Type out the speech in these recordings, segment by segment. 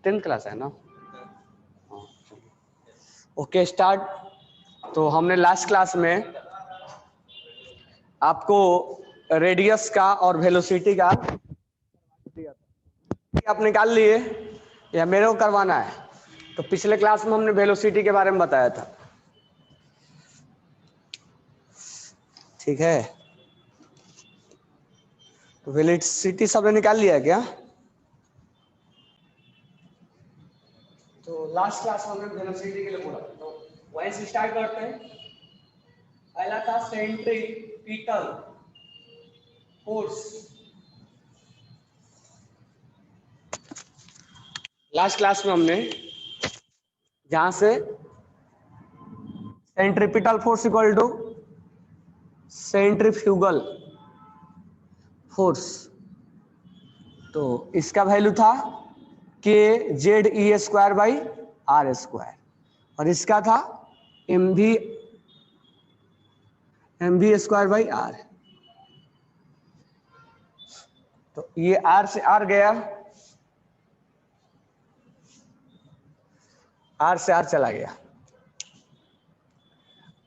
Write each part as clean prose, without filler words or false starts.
10th class है ना? हाँ, ओके स्टार्ट। तो हमने लास्ट क्लास में आपको रेडियस का और वेलोसिटी का दिया था, आप निकाल लिए या मेरे को करवाना है? तो पिछले क्लास में हमने वेलोसिटी के बारे में बताया था, ठीक है? तो वेलोसिटी सबने निकाल लिया है क्या? तो लास्ट क्लास में हमने वेलोसिटी के लिए बोला, तो वहीं से स्टार्ट करते हैं। पहला था सेंट्रीपिटल फोर्स। लास्ट क्लास में हमने जहां से centripetal force equal to centrifugal force, तो इसका वैल्यू था K Z E square by are square, और इसका था एम भी स्क्वायर बाई आर। तो ये आर से आर गया, आर से आर चला गया।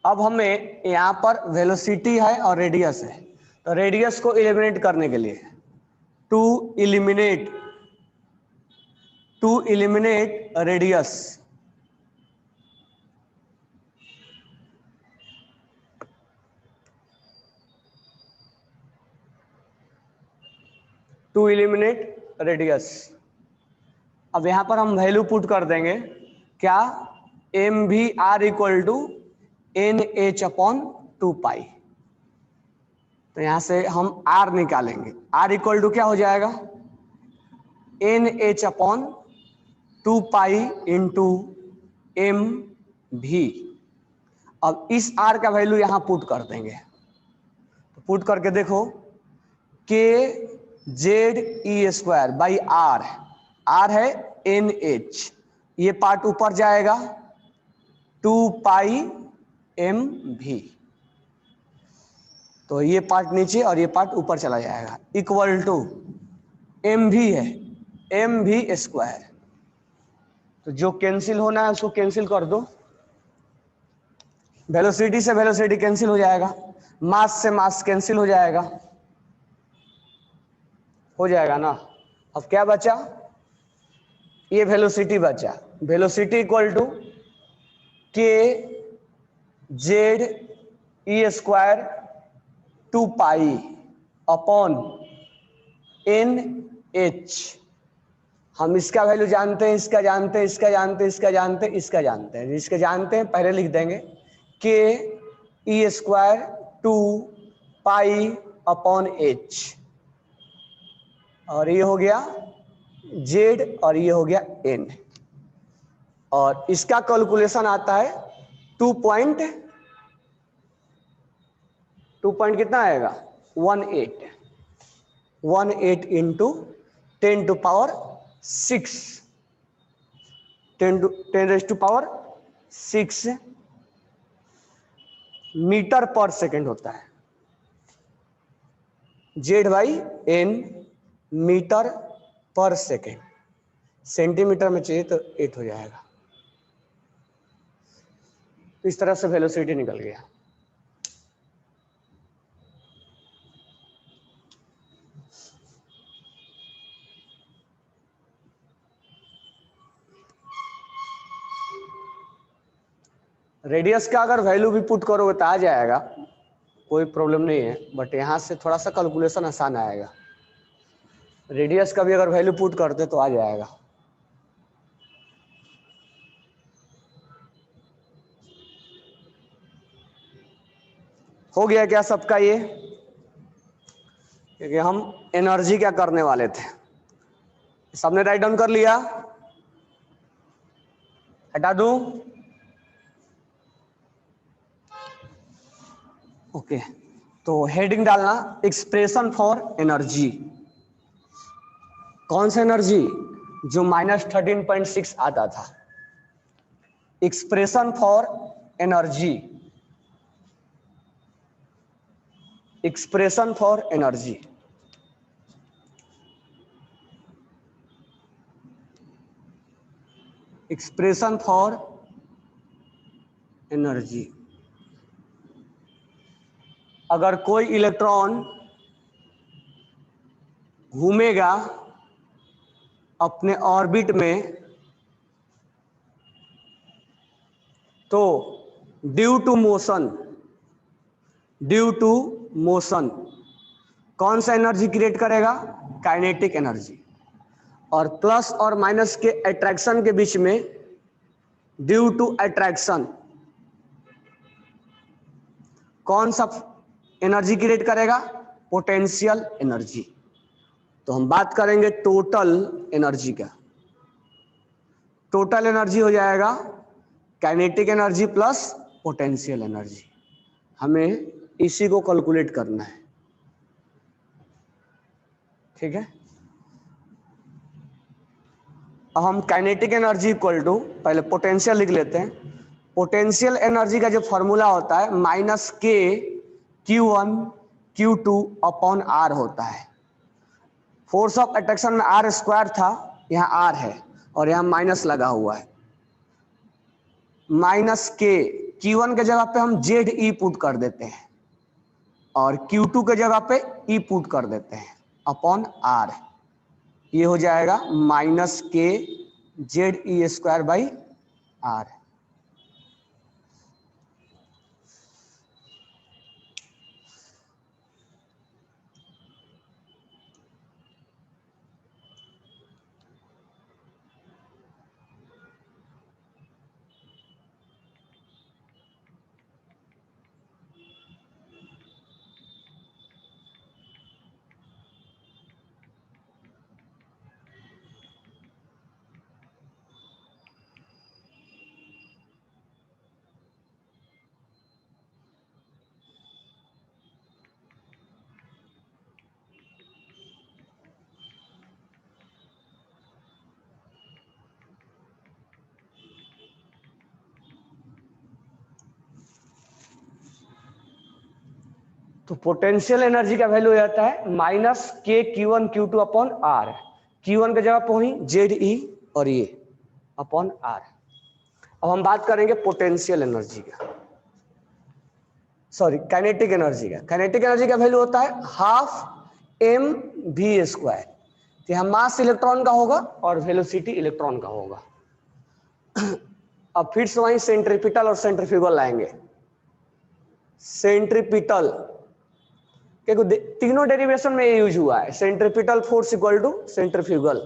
अब हमें यहां पर वेलोसिटी है और रेडियस है, तो रेडियस को एलिमिनेट करने के लिए to eliminate radius, to eliminate radius. अब यहां पर हम वैल्यू पुट कर देंगे क्या? M V R equal to N H upon 2 pi. तो यहां से हम आर निकालेंगे, आर इक्वल टू क्या हो जाएगा? N H upon 2 pi into M V. अब इस आर का वैल्यू यहां पुट कर देंगे, तो पुट करके देखो K Z E square by R, R है एन एच, ये पार्ट ऊपर जाएगा 2 पाई एम भी, तो ये पार्ट नीचे और ये पार्ट ऊपर चला जाएगा, इक्वल टू एम भी है एम भी स्क्वायर। तो जो कैंसिल होना है उसको कैंसिल कर दो, वेलोसिटी से वेलोसिटी कैंसिल हो जाएगा, मास से मास कैंसिल हो जाएगा ना। अब क्या बचा? ये वेलोसिटी बचा, velocity equal to k Z E square 2 pi upon n h. हम इसका वैल्यू जानते हैं, इसका जानते हैं, इसका जानते हैं, इसका जानते हैं, इसका जानते हैं। इसके जानते हैं पहले लिख देंगे के ई स्क्वायर 2 पाई अपॉन एच, और ये हो गया जेड और ये हो गया एन, और इसका कैलकुलेशन आता है 2 पॉइंट कितना आएगा? 18 इंटू 10 टू पावर 6, 10 मीटर पर सेकेंड होता है। जेड बाई एन मीटर पर सेकेंड, सेंटीमीटर में चाहिए तो 8 हो जाएगा। तो इस तरह से वेलोसिटी निकल गया। रेडियस का अगर वैल्यू भी पुट करोगे तो आ जाएगा, कोई प्रॉब्लम नहीं है, बट यहां से थोड़ा सा कैलकुलेशन आसान आएगा। रेडियस का भी अगर वैल्यू पुट करते तो आ जाएगा। हो गया क्या सबका ये? क्योंकि हम एनर्जी क्या करने वाले थे, सबने राइट डाउन कर लिया? हटा दूं? ओके, तो हेडिंग डालना एक्सप्रेशन फॉर एनर्जी। कौन सा एनर्जी? जो -13.6 आता था, expression for energy, expression for energy. Expression for energy. अगर कोई इलेक्ट्रॉन घूमेगा अपने ऑर्बिट में तो ड्यू टू मोशन कौन सा एनर्जी क्रिएट करेगा? Kinetic energy. और प्लस और माइनस के अट्रैक्शन के बीच में ड्यू टू अट्रैक्शन कौन सा एनर्जी क्रिएट करेगा? Potential energy. तो हम बात करेंगे टोटल एनर्जी का। टोटल एनर्जी हो जाएगा kinetic energy plus potential energy. हमें इसी को कैलकुलेट करना है, ठीक है। अब हम काइनेटिक एनर्जी इक्वल टू, पहले पोटेंशियल लिख लेते हैं। पोटेंशियल एनर्जी का जो फॉर्मूला होता है माइनस के Q1 Q2 अपॉन आर होता है। फोर्स ऑफ अट्रैक्शन में आर स्क्वायर था, यहाँ आर है और यहाँ माइनस लगा हुआ है। माइनस के Q1 के जगह पे हम जेड ई पुट कर देते हैं और Q2 के जगह पे ई पुट कर देते हैं अपॉन आर। ये हो जाएगा माइनस के Z E square by R. तो पोटेंशियल एनर्जी का वैल्यू हो जाता है माइनस के Q1 Q2 upon are. Q1 के जगह पे वही जेड ई और ये अपॉन आर। अब हम बात करेंगे पोटेंशियल एनर्जी का, सॉरी काइनेटिक एनर्जी का। काइनेटिक एनर्जी का वैल्यू होता है हाफ एम वी स्क्वायर। तो यहाँ मास इलेक्ट्रॉन का होगा और वेलोसिटी इलेक्ट्रॉन का होगा। अब फिर से वहीं सेंट्रीपिटल और सेंट्रीफ्यूगल लाएंगे। सेंट्रीपिटल क्योंकि तीनों डेरिवेशन में ये यूज हुआ है। Centripetal force equal to centrifugal.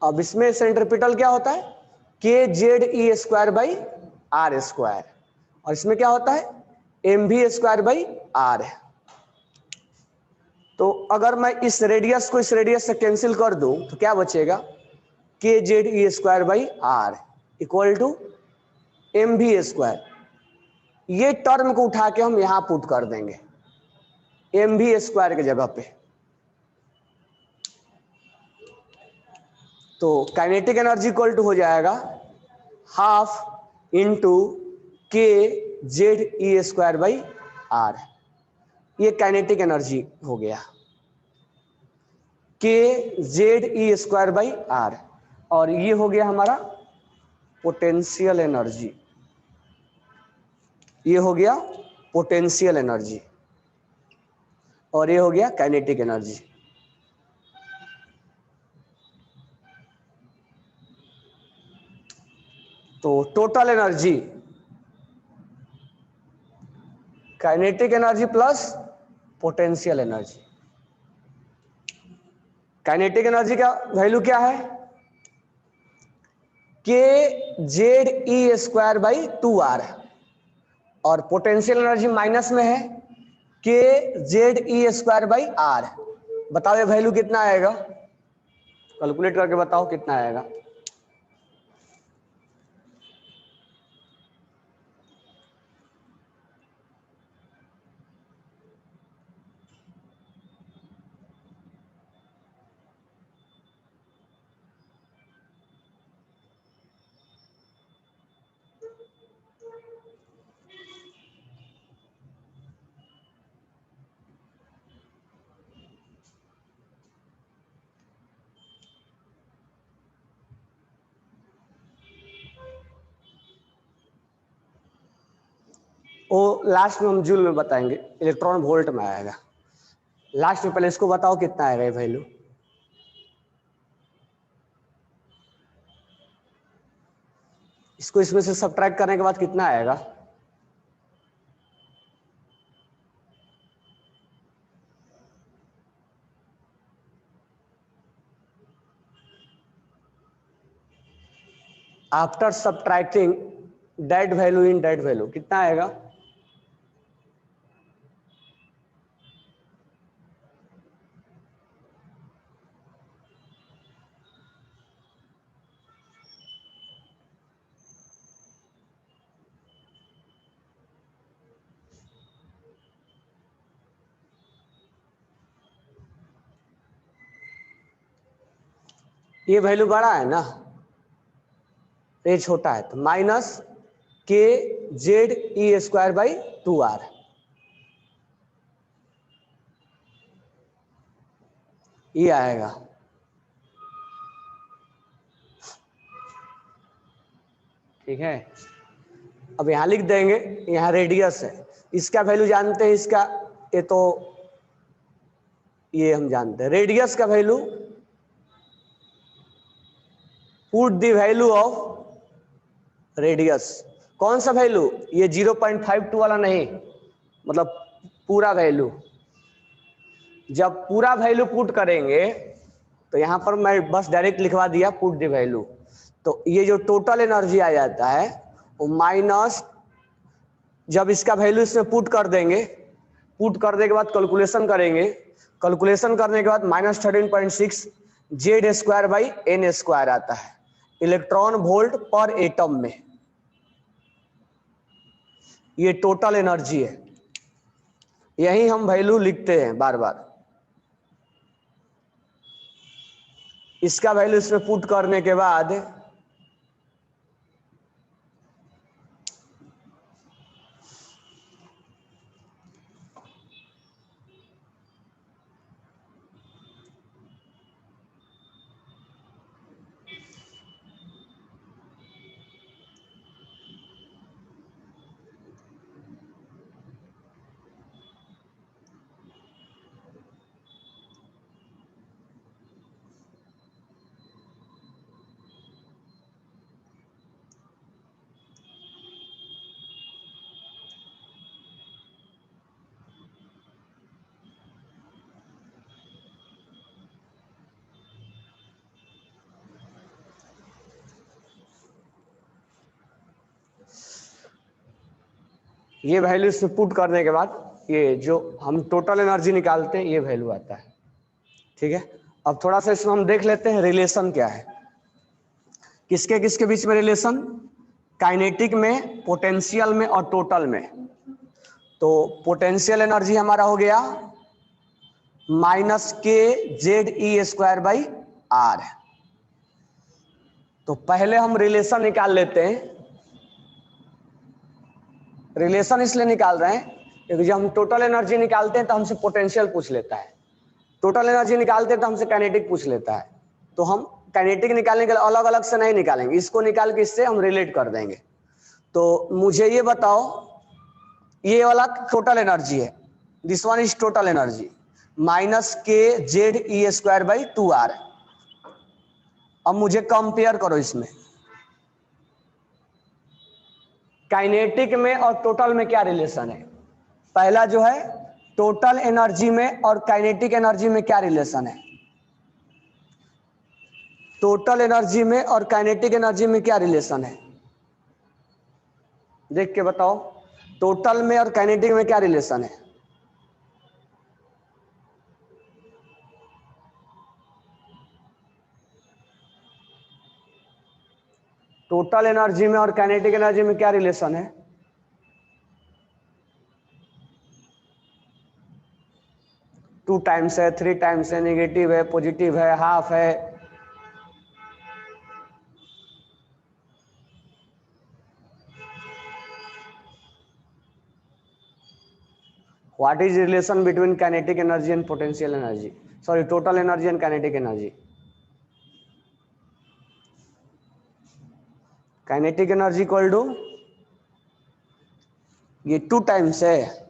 अब इसमें सेंट्रीपिटल क्या होता है? K Z E square by are square. और इसमें क्या होता है? M V square by R. तो अगर मैं इस रेडियस को इस रेडियस से कैंसिल कर दूं तो क्या बचेगा? K Z E square by R equal to M V square. ये टर्म को उठा के हम यहां पुट कर देंगे एम वी स्क्वायर की जगह पे। तो काइनेटिक एनर्जी इक्वल टू हो जाएगा half into K Z E square by R. ये काइनेटिक एनर्जी हो गया K Z E square by R. और ये हो गया हमारा पोटेंशियल एनर्जी। ये हो गया पोटेंशियल एनर्जी और ये हो गया काइनेटिक एनर्जी। तो total energy kinetic energy plus potential energy. Kinetic energy का वैल्यू क्या है? K Z E square by 2r। और पोटेंशियल एनर्जी माइनस में है K Z E square by R. बताओ ये वैल्यू कितना आएगा? कैलकुलेट करके बताओ कितना आएगा। वो लास्ट में हम जूल में बताएंगे, इलेक्ट्रॉन वोल्ट में आएगा लास्ट में। पहले इसको बताओ कितना आएगा ये वैल्यू। इसको इसमें से सब्ट्रैक्ट करने के बाद कितना आएगा? After subtracting dead value in dead value कितना आएगा? ये वैल्यू बड़ा है ना, ये छोटा है, तो माइनस के Z E square by 2r। ये आएगा। ठीक है, अब यहां लिख देंगे, यहां रेडियस है, इसका वैल्यू जानते हैं, इसका ये तो ये हम जानते हैं रेडियस का value. Put the value of radius, कौन सा वैल्यू? ये 0.52 वाला नहीं, मतलब पूरा वैल्यू। जब पूरा वैल्यू पुट करेंगे तो यहां पर मैं बस डायरेक्ट लिखवा दिया पुट द वैल्यू, तो ये जो टोटल एनर्जी आ जाता है वो माइनस, जब इसका वैल्यू इसमें पुट कर देंगे, पुट करने के बाद कैलकुलेशन करेंगे, कैलकुलेशन करने के बाद -13.6 Z square by N square आता है इलेक्ट्रॉन वोल्ट पर एटम में। ये टोटल एनर्जी है, यही हम वैल्यू लिखते हैं बार बार। इसका वैल्यू इसमें पुट करने के बाद ये वैल्यू इसमें पुट करने के बाद ये जो हम टोटल एनर्जी निकालते हैं ये वैल्यू आता है। ठीक है, अब थोड़ा सा इसमें हम देख लेते हैं रिलेशन क्या है, किसके किसके बीच में रिलेशन? काइनेटिक में, पोटेंशियल में और टोटल में। तो पोटेंशियल एनर्जी हमारा हो गया माइनस के Z E square by R. तो पहले हम रिलेशन निकाल लेते हैं। रिलेशन इसलिए निकाल रहे हैं क्योंकि जब हम टोटल एनर्जी निकालते हैं तो हमसे पोटेंशियल पूछ लेता है, टोटल एनर्जी निकालते हैं तो हमसे काइनेटिक पूछ लेता है। तो हम काइनेटिक निकालने के लिए अलग अलग से नहीं निकालेंगे, इसको निकाल के इससे हम रिलेट कर देंगे। तो मुझे ये बताओ, ये वाला टोटल एनर्जी है, this one is total energy, minus के Z E square by 2r। अब मुझे कंपेयर करो इसमें काइनेटिक में और टोटल में क्या रिलेशन है। पहला जो है टोटल एनर्जी में और काइनेटिक एनर्जी में क्या रिलेशन है? टोटल एनर्जी में और काइनेटिक एनर्जी में क्या रिलेशन है? देख के बताओ, टोटल में और काइनेटिक में क्या रिलेशन है? टोटल एनर्जी में और काइनेटिक एनर्जी में क्या रिलेशन है? टू टाइम्स है, 3 टाइम्स है, नेगेटिव है, पॉजिटिव है, हाफ है। What is relation between kinetic energy and potential energy, sorry total energy and kinetic energy? Kinetic energy equal to ये 2 टाइम्स है,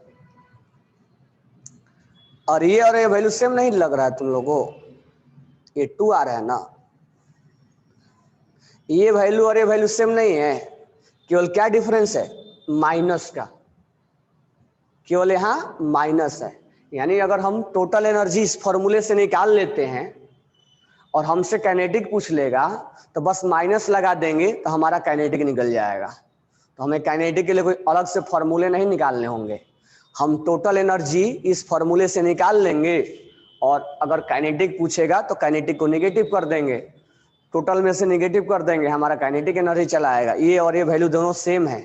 और ये वैल्यू सेम नहीं लग रहा है तुम लोगों को, ये 2 आ रहा है ना, ये वैल्यू और ये वैल्यू सेम नहीं है, केवल क्या डिफरेंस है, माइनस का, केवल यहाँ माइनस है। यानी अगर हम टोटल एनर्जी इस फॉर्मूले से निकाल लेते हैं और हमसे काइनेटिक पूछ लेगा तो बस माइनस लगा देंगे तो हमारा काइनेटिक निकल जाएगा। तो हमें काइनेटिक के लिए कोई अलग से फॉर्मूले नहीं निकालने होंगे, हम टोटल एनर्जी इस फॉर्मूले से निकाल लेंगे और अगर काइनेटिक पूछेगा तो काइनेटिक को नेगेटिव कर देंगे, टोटल में से नेगेटिव कर देंगे, हमारा काइनेटिक एनर्जी चला आएगा। ये और ये वैल्यू दोनों सेम है,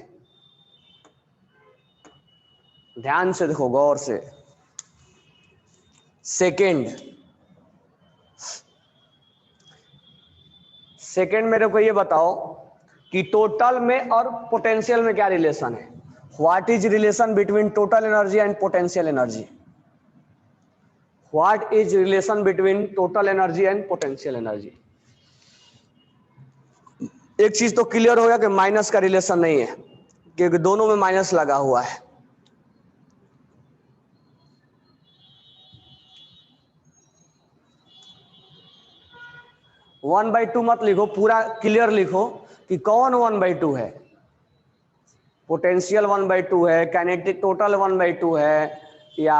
ध्यान से देखो गौर से। सेकेंड मेरे को ये बताओ कि टोटल में और पोटेंशियल में क्या रिलेशन है। What is relation between total energy and potential energy? What is relation between total energy and potential energy? एक चीज तो क्लियर हो गया कि माइनस का रिलेशन नहीं है, क्योंकि दोनों में माइनस लगा हुआ है। वन बाई टू मत लिखो, पूरा क्लियर लिखो कि कौन 1/2 है। पोटेंशियल 1/2 है, काइनेटिक टोटल 1/2 है, या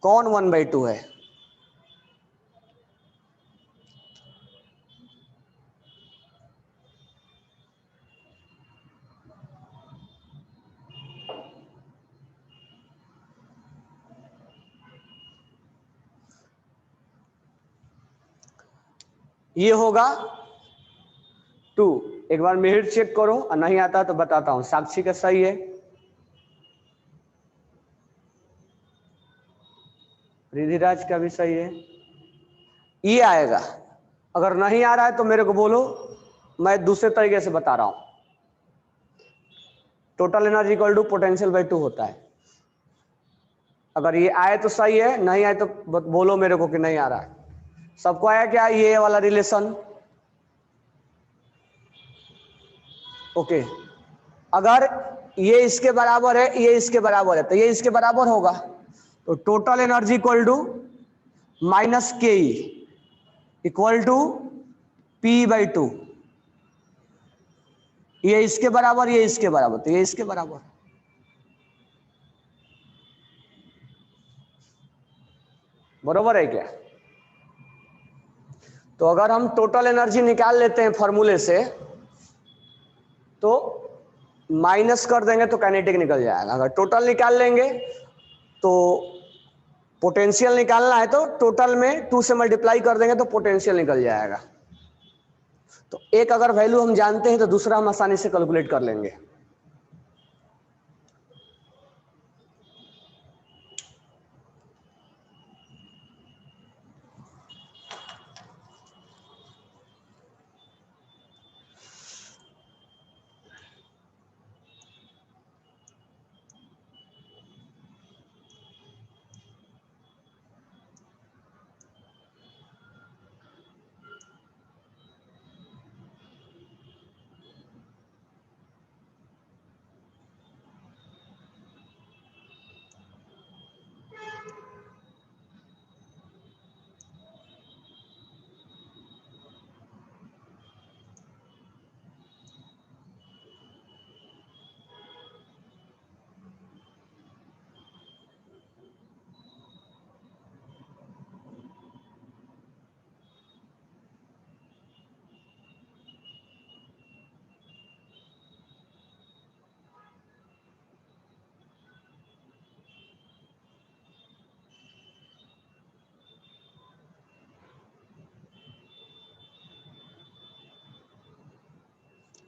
कौन 1/2 है? ये होगा 2। एक बार मेहर चेक करो, और नहीं आता तो बताता हूं। साक्षी का सही है, रिधिराज का भी सही है, ये आएगा। अगर नहीं आ रहा है तो मेरे को बोलो, मैं दूसरे तरीके से बता रहा हूं। Total energy equal to potential by 2 होता है। अगर ये आए तो सही है, नहीं आए तो बोलो मेरे को कि नहीं आ रहा है। सबको आया क्या ये वाला रिलेशन? ओके, अगर ये इसके बराबर है, ये इसके बराबर है, तो ये इसके बराबर होगा। तो total energy equal to minus K equal to P/2। ये इसके बराबर, ये इसके बराबर, तो ये इसके बराबर। बराबर है क्या? तो अगर हम टोटल एनर्जी निकाल लेते हैं फॉर्मूले से तो माइनस कर देंगे तो काइनेटिक निकल जाएगा। अगर टोटल निकाल लेंगे तो पोटेंशियल निकालना है तो टोटल में 2 से मल्टीप्लाई कर देंगे तो पोटेंशियल निकल जाएगा। तो एक अगर वैल्यू हम जानते हैं तो दूसरा हम आसानी से कैलकुलेट कर लेंगे।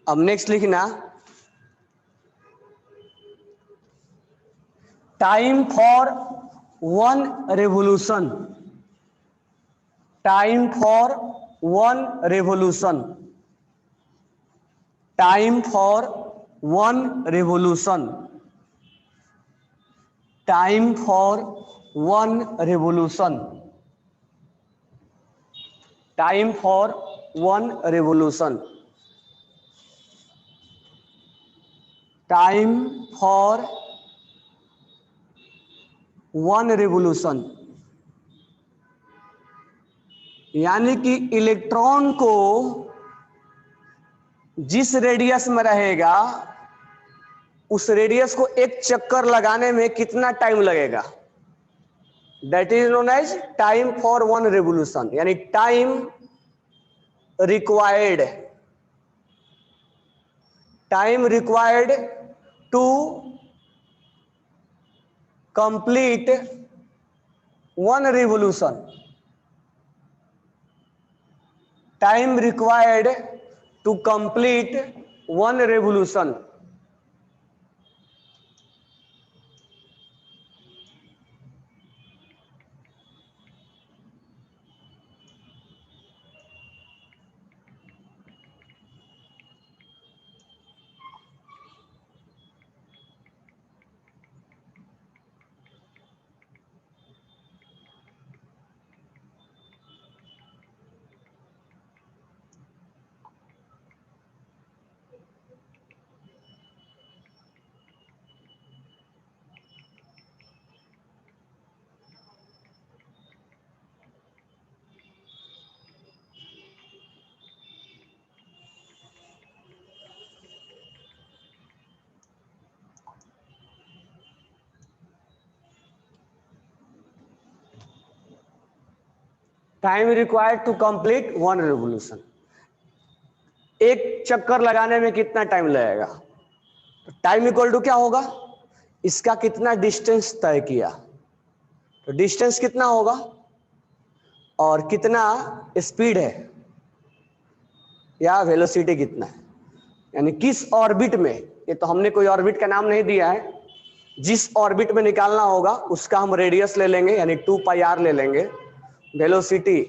अब नेक्स्ट लिखना, time for 1 revolution. Time for 1 revolution. Time for 1 revolution. Time for 1 revolution. Time for 1 revolution. Time for 1 revolution, यानी कि इलेक्ट्रॉन को जिस रेडियस में रहेगा उस रेडियस को एक चक्कर लगाने में कितना टाइम लगेगा, that is known as time for 1 revolution, यानी time required to complete 1 revolution, time required to complete 1 revolution. Time required to complete 1 revolution, एक चक्कर लगाने में कितना टाइम लगेगा, टाइम इक्वल टू क्या होगा, इसका कितना डिस्टेंस तय किया, तो डिस्टेंस कितना होगा और कितना स्पीड है या वेलोसिटी कितना है, यानी किस ऑर्बिट में, ये तो हमने कोई ऑर्बिट का नाम नहीं दिया है, जिस ऑर्बिट में निकालना होगा उसका हम रेडियस ले लेंगे, यानी 2πr ले लेंगे, velocity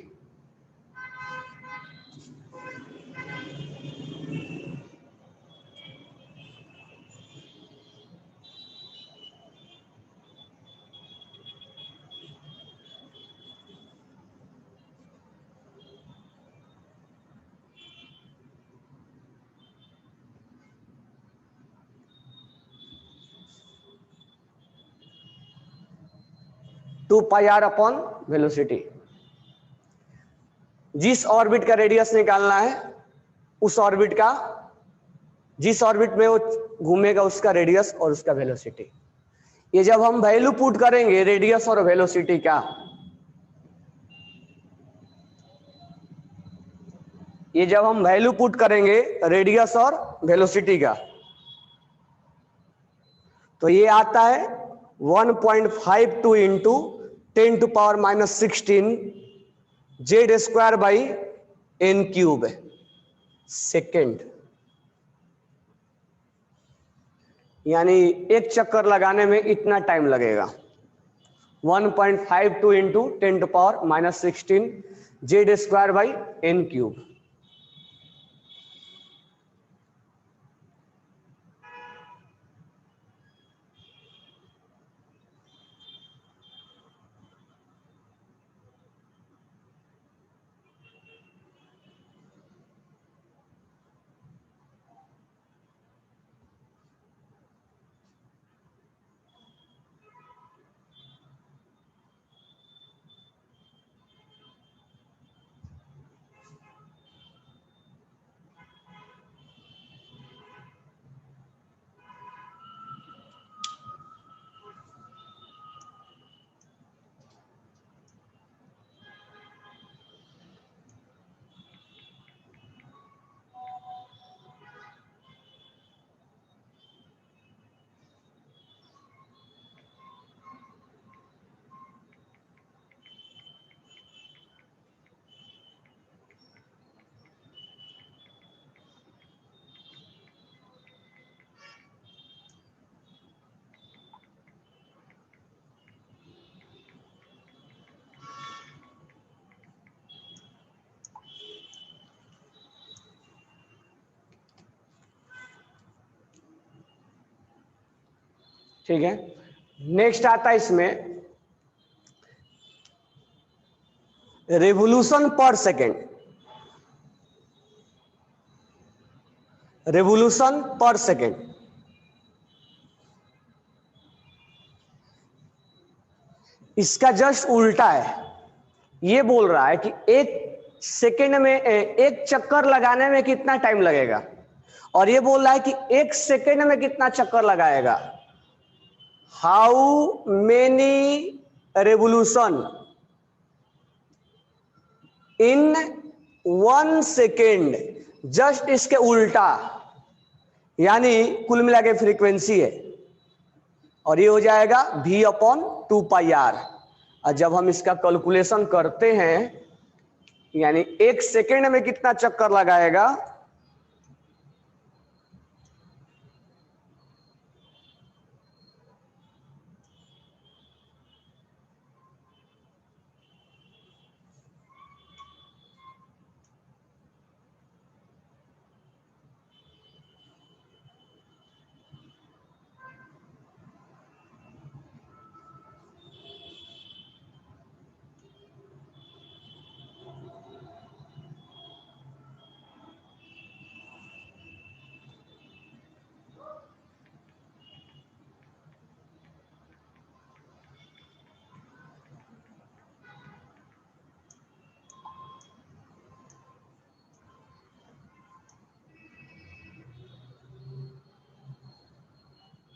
two pi R upon velocity, जिस ऑर्बिट का रेडियस निकालना है उस ऑर्बिट का, जिस ऑर्बिट में वो घूमेगा उसका रेडियस और उसका वेलोसिटी। ये जब हम वैल्यू पुट करेंगे रेडियस और वेलोसिटी का, ये जब हम वैल्यू पुट करेंगे रेडियस और वेलोसिटी का, तो ये आता है 1.52 into 10⁻⁻16 Z square by N cube second, यानी एक चक्कर लगाने में इतना टाइम लगेगा, 1.52 into 10⁻⁻16 Z square by N cube. ठीक है, नेक्स्ट आता है इसमें revolution per second, revolution per second, इसका जस्ट उल्टा है, ये बोल रहा है कि एक सेकंड में एक चक्कर लगाने में कितना टाइम लगेगा, और ये बोल रहा है कि एक सेकंड में कितना चक्कर लगाएगा। How many revolution in 1 second, just इसके उल्टा, यानी कुल मिला के फ्रीक्वेंसी है, और ये हो जाएगा v/2πr। और जब हम इसका कैलकुलेशन करते हैं, यानी एक सेकेंड में कितना चक्कर लगाएगा,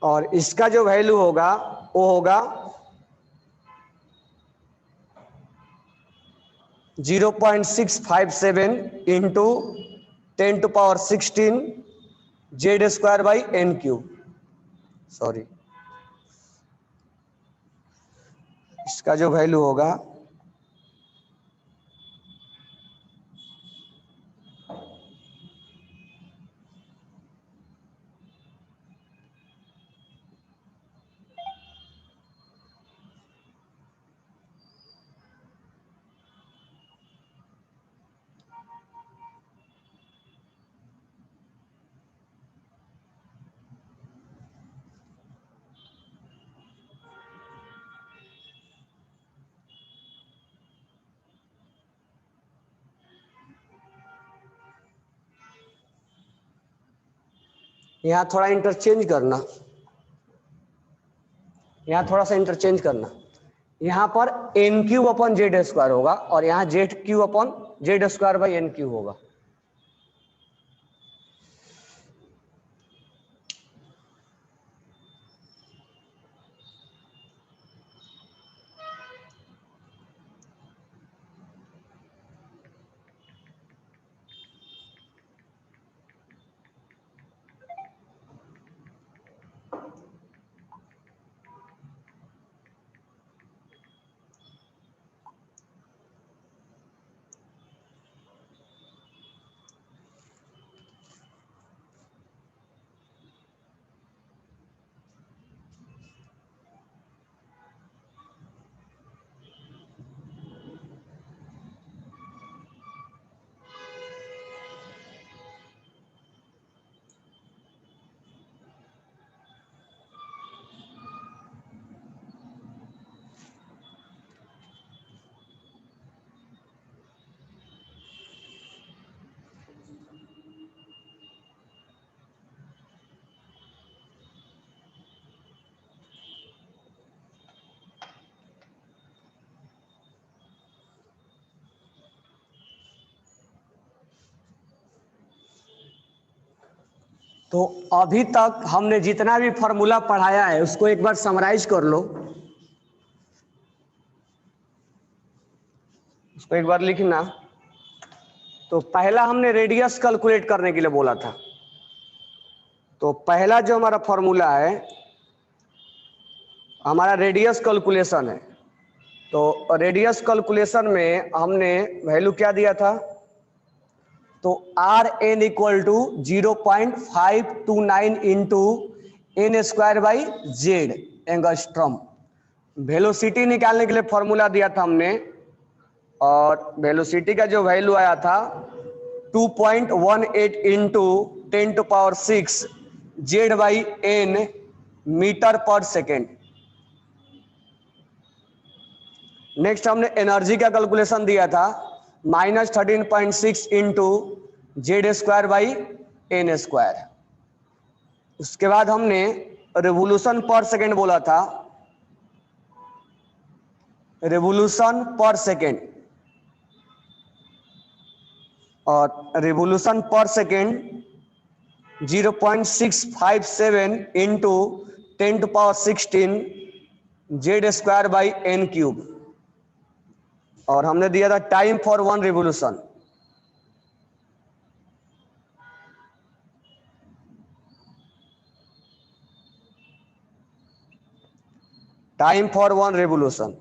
और इसका जो वैल्यू होगा वो होगा 0.657 इंटू 10⁻16 Z²/N³। सॉरी, इसका जो वैल्यू होगा यहाँ थोड़ा इंटरचेंज करना, यहाँ थोड़ा सा इंटरचेंज करना। यहाँ पर N³/Z² होगा और यहाँ Z³/Z² होगा। तो अभी तक हमने जितना भी फॉर्मूला पढ़ाया है उसको एक बार समराइज कर लो, उसको एक बार लिखना। तो पहला हमने रेडियस कैलकुलेट करने के लिए बोला था, तो पहला जो हमारा फॉर्मूला है हमारा रेडियस कैलकुलेशन है। तो रेडियस कैलकुलेशन में हमने वैल्यू क्या दिया था, तो Rn = 0.529 into N²/Z angstrom. Velocity निकालने के लिए फॉर्मूला दिया था हमने, और वेलोसिटी का जो वैल्यू आया था 2.18 इंटू 10⁻6 Z/N मीटर पर सेकेंड। नेक्स्ट हमने एनर्जी का कैलकुलेशन दिया था -13.6 इंटू Z²/N²। उसके बाद हमने रिवोल्यूशन पर सेकेंड बोला था, रेवोल्यूशन पर सेकेंड, और revolution per second 0.657 into 10⁻16 Z square by N cube, और हमने दिया था time for one revolution. Time for one revolution,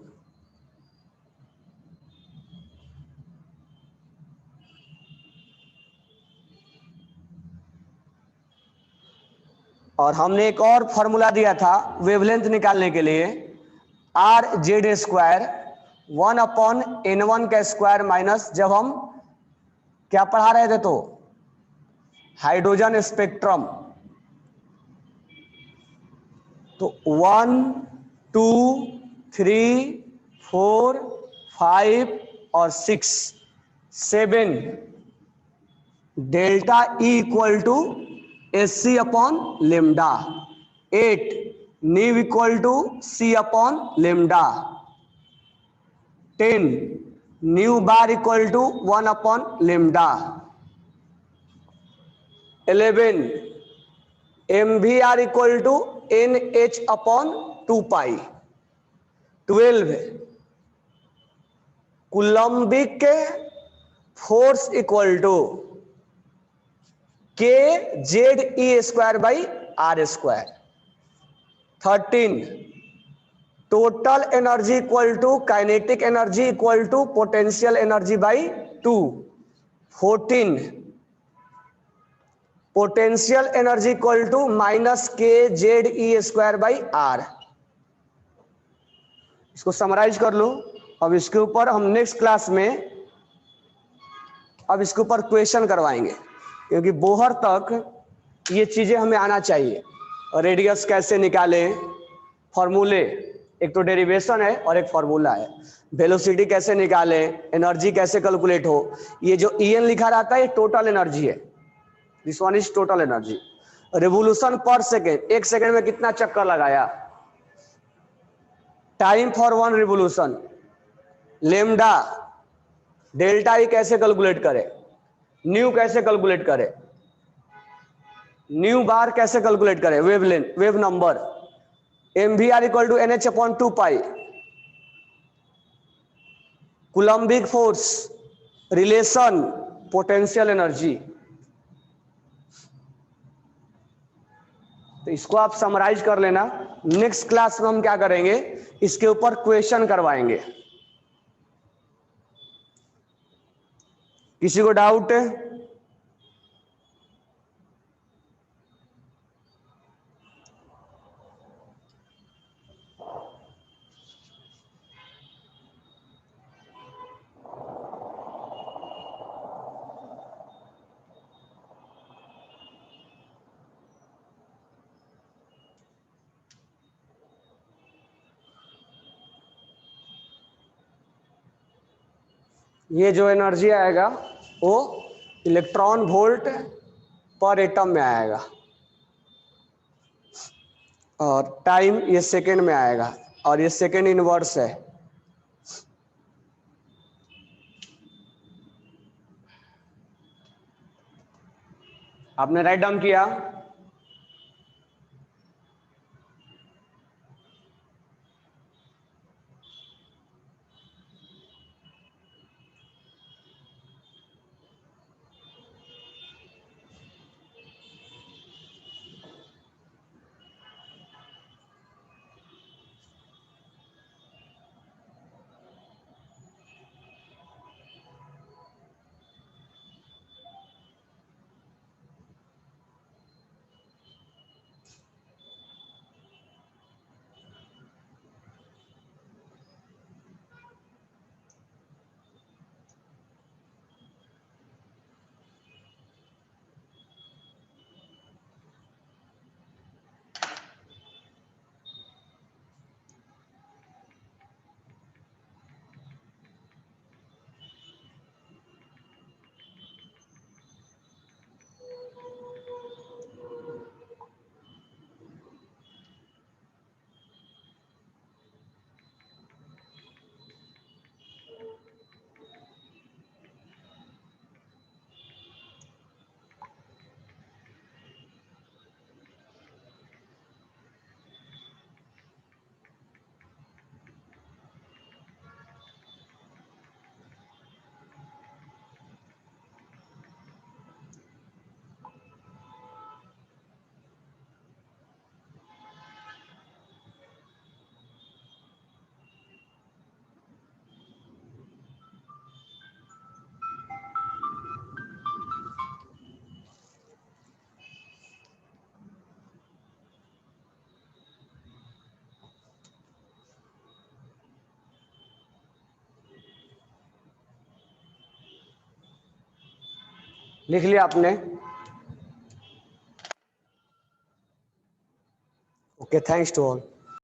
और हमने एक और फॉर्मूला दिया था वेवलेंथ निकालने के लिए, आर जेड स्क्वायर 1/n1 का स्क्वायर माइनस, जब हम क्या पढ़ा रहे थे तो हाइड्रोजन स्पेक्ट्रम, तो 1 2 3 4 5 और 6 7 delta e equal to s c upon lambda, 8 nu equal to c upon lambda, 10 nu bar equal to 1 upon lambda, 11 m v r equal to N H upon 2 pi, 12 coulombic force equal to k Z E square by are square, 13 total energy equal to kinetic energy equal to potential energy by 2, 14 potential energy equal to minus के Z E square by R. इसको summarise कर लो। अब इसके ऊपर हम next class में अब इसके ऊपर क्वेश्चन करवाएंगे, क्योंकि बोहर तक ये चीजें हमें आना चाहिए। रेडियस कैसे निकाले, फॉर्मूले, एक तो डेरिवेशन है और एक फॉर्मूला है। वेलोसिटी कैसे निकाले, एनर्जी कैसे कैलकुलेट हो, ये जो En लिखा रहता है ये टोटल एनर्जी है, this one is total energy. Revolution per second, एक सेकेंड में कितना चक्कर लगाया, time for one revolution, lambda, delta E कैसे कैलकुलेट करे, न्यू कैसे कैलकुलेट करे, न्यू बार कैसे कैलकुलेट करे, wavelength, wave number, m v r equal to N H upon 2 pi, coulombic force, relation, potential energy. तो इसको आप समराइज कर लेना। नेक्स्ट क्लास में हम क्या करेंगे, इसके ऊपर क्वेश्चन करवाएंगे। किसी को डाउट है? ये जो एनर्जी आएगा वो इलेक्ट्रॉन वोल्ट पर एटम में आएगा, और टाइम ये सेकेंड में आएगा, और ये सेकेंड इनवर्स है। आपने राइट डाउन किया? लिख लिया आपने? Okay, thanks to all.